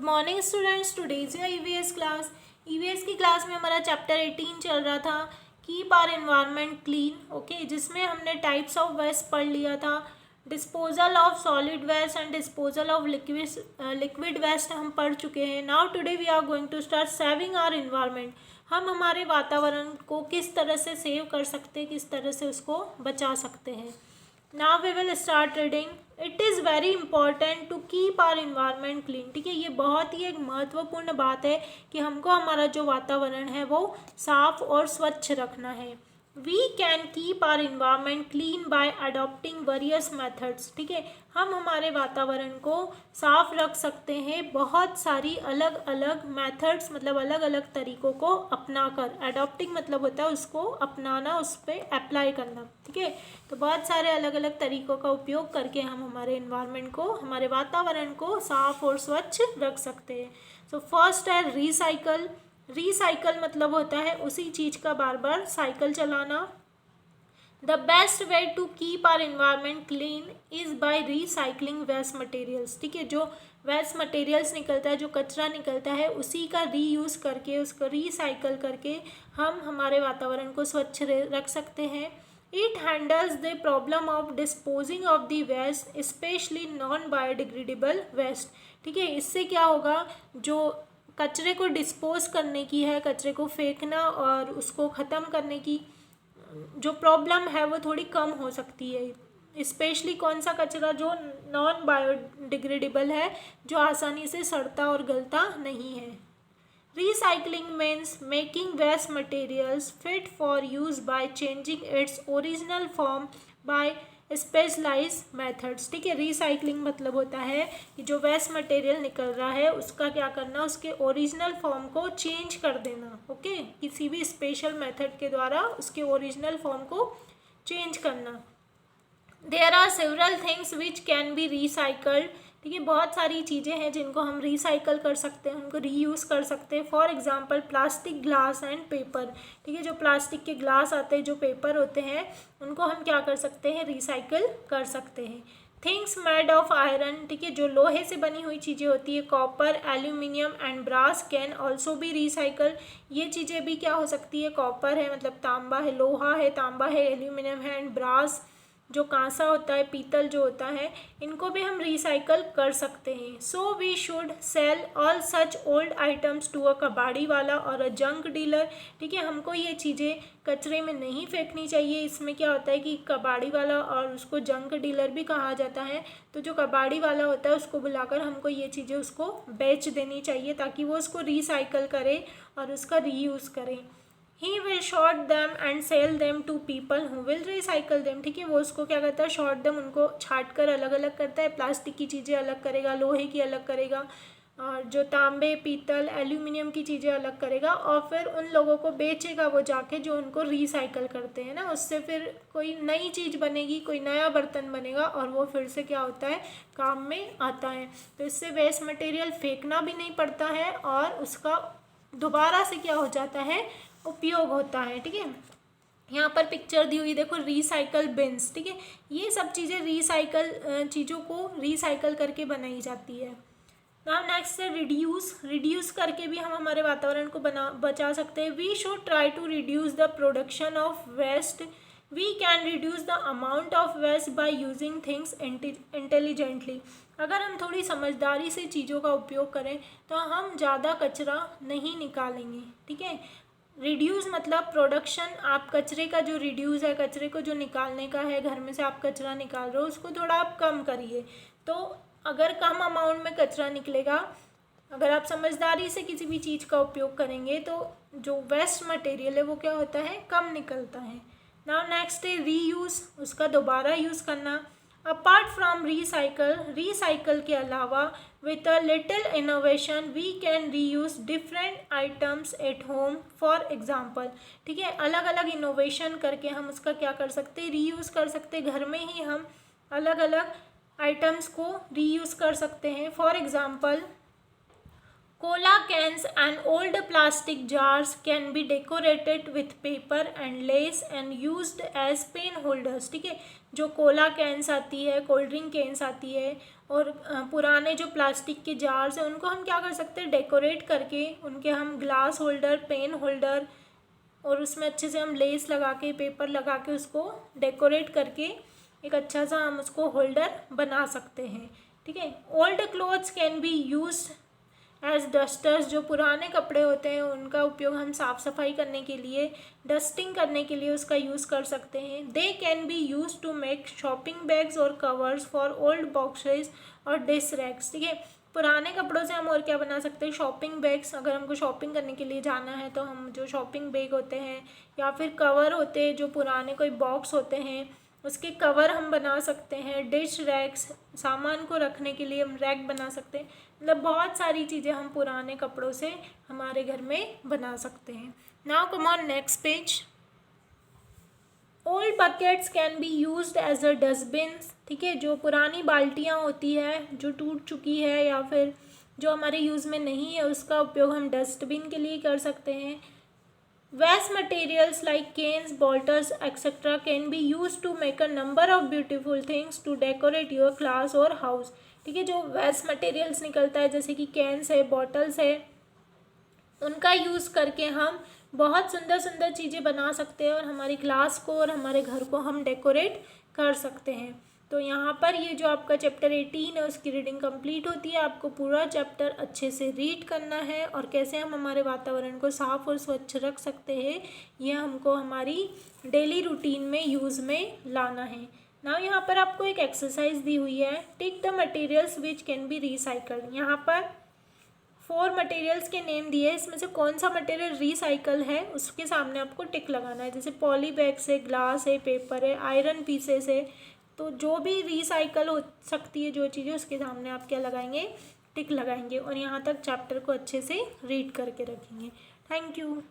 Morning students, today's या EVS class. EVS की class में हमारा चैप्टर 18 चल रहा था, keep our environment clean. Okay, जिसमें हमने टाइप्स ऑफ वेस्ट पढ़ लिया था। Disposal of solid waste and disposal of liquid waste हम पढ़ चुके हैं। Now today we are going to start saving our environment. हम हमारे वातावरण को किस तरह से सेव कर सकते हैं, किस तरह से उसको बचा सकते हैं। Now we will start reading. It is very important to keep our environment clean. ठीक है, ये बहुत ही एक महत्वपूर्ण बात है कि हमको हमारा जो वातावरण है वो साफ और स्वच्छ रखना है। We can keep our environment clean by adopting various methods. ठीक है, हम हमारे वातावरण को साफ रख सकते हैं बहुत सारी अलग अलग मेथड्स, मतलब अलग अलग तरीकों को अपनाकर। अडॉप्टिंग मतलब होता है उसको अपनाना, उस पर अप्लाई करना। ठीक है, तो बहुत सारे अलग अलग तरीकों का उपयोग करके हम हमारे इन्वायरमेंट को, हमारे वातावरण को साफ और स्वच्छ रख सकते हैं। सो फर्स्ट है रिसाइकल। रिसाइकल मतलब होता है उसी चीज़ का बार बार साइकिल चलाना। The best way to keep our environment clean is by recycling waste materials. ठीक है, जो वेस्ट मटेरियल्स निकलता है, जो कचरा निकलता है, उसी का रीयूज़ करके, उसको रिसाइकल करके हम हमारे वातावरण को स्वच्छ रख सकते हैं। It handles the problem of disposing of the waste, specially non biodegradable waste. ठीक है, इससे क्या होगा, जो कचरे को डिस्पोज करने की है, कचरे को फेंकना और उसको ख़त्म करने की जो प्रॉब्लम है वो थोड़ी कम हो सकती है। स्पेशली कौन सा कचरा, जो नॉन बायोडिग्रेडेबल है, जो आसानी से सड़ता और गलता नहीं है। Recycling means making waste materials fit for use by changing its original form by specialized methods। ठीक है, रिसाइकलिंग मतलब होता है कि जो वेस्ट मटेरियल निकल रहा है उसका क्या करना, उसके ओरिजिनल फॉर्म को चेंज कर देना। ओके, किसी भी स्पेशल मेथड के द्वारा उसके ओरिजिनल फॉर्म को चेंज करना। There are several things which can be recycled. ठीक है, बहुत सारी चीज़ें हैं जिनको हम रिसाइकल कर सकते हैं, उनको रीयूज़ कर सकते हैं। For example plastic, glass and paper. ठीक है, जो प्लास्टिक के ग्लास आते हैं, जो पेपर होते हैं, उनको हम क्या कर सकते हैं, रिसाइकल कर सकते हैं। Things made of iron. ठीक है, जो लोहे से बनी हुई चीज़ें होती है, copper, aluminium and brass can also be recycle. ये चीज़ें भी क्या हो सकती है, कॉपर है मतलब तांबा है, लोहा है, तांबा है, एल्यूमिनियम है, एंड ब्रास जो कांसा होता है, पीतल जो होता है, इनको भी हम रिसाइकल कर सकते हैं। So we should sell all such old items to a कबाड़ी वाला और अ जंक डीलर। ठीक है, हमको ये चीज़ें कचरे में नहीं फेंकनी चाहिए। इसमें क्या होता है कि कबाड़ी वाला, और उसको जंक डीलर भी कहा जाता है, तो जो कबाड़ी वाला होता है उसको बुलाकर हमको ये चीज़ें उसको बेच देनी चाहिए ताकि वो उसको रिसाइकल करे और उसका रीयूज़ करें। He will short them and sell them to people who will recycle them। ठीक है, वो उसको क्या करता है, शॉर्ट दम, उनको छाट कर अलग अलग करता है। प्लास्टिक की चीज़ें अलग करेगा, लोहे की अलग करेगा, और जो तांबे, पीतल, एल्यूमिनियम की चीज़ें अलग करेगा, और फिर उन लोगों को बेचेगा वो जाके जो उनको रिसाइकल करते हैं ना। उससे फिर कोई नई चीज़ बनेगी, कोई नया बर्तन बनेगा, और वो फिर से क्या होता है, काम में आता है। तो इससे वेस्ट मटेरियल फेंकना भी नहीं पड़ता है और उसका दोबारा से क्या हो जाता है, उपयोग होता है। ठीक है, यहाँ पर पिक्चर दी हुई देखो, रिसाइकल बिन्स। ठीक है, ये सब चीज़ें रिसाइकल चीज़ों को रिसाइकल करके बनाई जाती है। नाउ नेक्स्ट है रिड्यूस। रिड्यूस करके भी हम हमारे वातावरण को बचा सकते हैं। We should try to reduce the production of waste. We can reduce the amount of waste by using things intelligently. अगर हम थोड़ी समझदारी से चीज़ों का उपयोग करें तो हम ज़्यादा कचरा नहीं निकालेंगे। ठीक है, रिड्यूस मतलब प्रोडक्शन, आप कचरे का जो रिड्यूस है, कचरे को जो निकालने का है, घर में से आप कचरा निकाल रहे हो उसको थोड़ा आप कम करिए। तो अगर कम अमाउंट में कचरा निकलेगा, अगर आप समझदारी से किसी भी चीज़ का उपयोग करेंगे तो जो वेस्ट मटेरियल है वो क्या होता है, कम निकलता है। नाउ नेक्स्ट है रीयूज़, उसका दोबारा यूज़ करना। अपार्ट फ्रॉम रिसाइकल के अलावा with a little innovation we can reuse different items at home. For example, ठीक है, अलग अलग इनोवेशन करके हम उसका क्या कर सकते हैं, रीयूज़ कर सकते हैं। घर में ही हम अलग अलग आइटम्स को रीयूज़ कर सकते हैं। For example Cola cans and old plastic jars can be decorated with paper and lace and used as pen holders. ठीक है, जो कोला कैंस आती है, कोल्ड ड्रिंक कैंस आती है और पुराने जो प्लास्टिक के जार्स हैं उनको हम क्या कर सकते हैं, डेकोरेट करके उनके हम ग्लास होल्डर, पेन होल्डर और उसमें अच्छे से हम लेस लगा के, पेपर लगा के उसको डेकोरेट करके एक अच्छा सा हम उसको होल्डर बना सकते हैं. ठीक है. Old clothes can be used as dusters. जो पुराने कपड़े होते हैं उनका उपयोग हम साफ़ सफाई करने के लिए, डस्टिंग करने के लिए उसका यूज़ कर सकते हैं. They can be use to make shopping bags और कवर्स फॉर ओल्ड बॉक्सेस और डिश रैक्स. ठीक है, पुराने कपड़ों से हम और क्या बना सकते हैं, शॉपिंग बैग्स. अगर हमको शॉपिंग करने के लिए जाना है तो हम जो शॉपिंग बैग होते हैं या फिर कवर होते हैं, जो पुराने कोई बॉक्स होते हैं उसके कवर हम बना सकते हैं. डिश रैक्स, सामान को रखने के लिए हम रैक बना सकते हैं. मतलब बहुत सारी चीज़ें हम पुराने कपड़ों से हमारे घर में बना सकते हैं. Now come on next page. Old buckets can be used as a dustbin. ठीक है, जो पुरानी बाल्टियाँ होती है जो टूट चुकी है या फिर जो हमारे यूज़ में नहीं है उसका उपयोग हम डस्टबिन के लिए कर सकते हैं. Waste materials like canes, bottles, etc. can be used to make a number of beautiful things to decorate your class or house. ठीक है, जो वेस्ट मटेरियल्स निकलता है जैसे कि कैंस है, बॉटल्स है, उनका यूज़ करके हम बहुत सुंदर सुंदर चीज़ें बना सकते हैं और हमारी क्लास को और हमारे घर को हम डेकोरेट कर सकते हैं. तो यहाँ पर ये जो आपका चैप्टर 18 है उसकी रीडिंग कंप्लीट होती है. आपको पूरा चैप्टर अच्छे से रीड करना है और कैसे हम हमारे वातावरण को साफ़ और स्वच्छ रख सकते हैं ये हमको हमारी डेली रूटीन में यूज़ में लाना है. नाउ यहाँ पर आपको एक एक्सरसाइज दी हुई है. Tick the materials which can be recycled. यहाँ पर 4 मटेरियल्स के नेम दिए हैं, इसमें से कौन सा मटेरियल रिसाइकल है उसके सामने आपको टिक लगाना है. जैसे पॉली बैग्स है, ग्लास है, पेपर है, आयरन पीसेस है. तो जो भी रिसाइकल हो सकती है जो चीज़ें उसके सामने आप क्या लगाएंगे, टिक लगाएंगे और यहाँ तक चैप्टर को अच्छे से रीड करके रखेंगे. Thank you.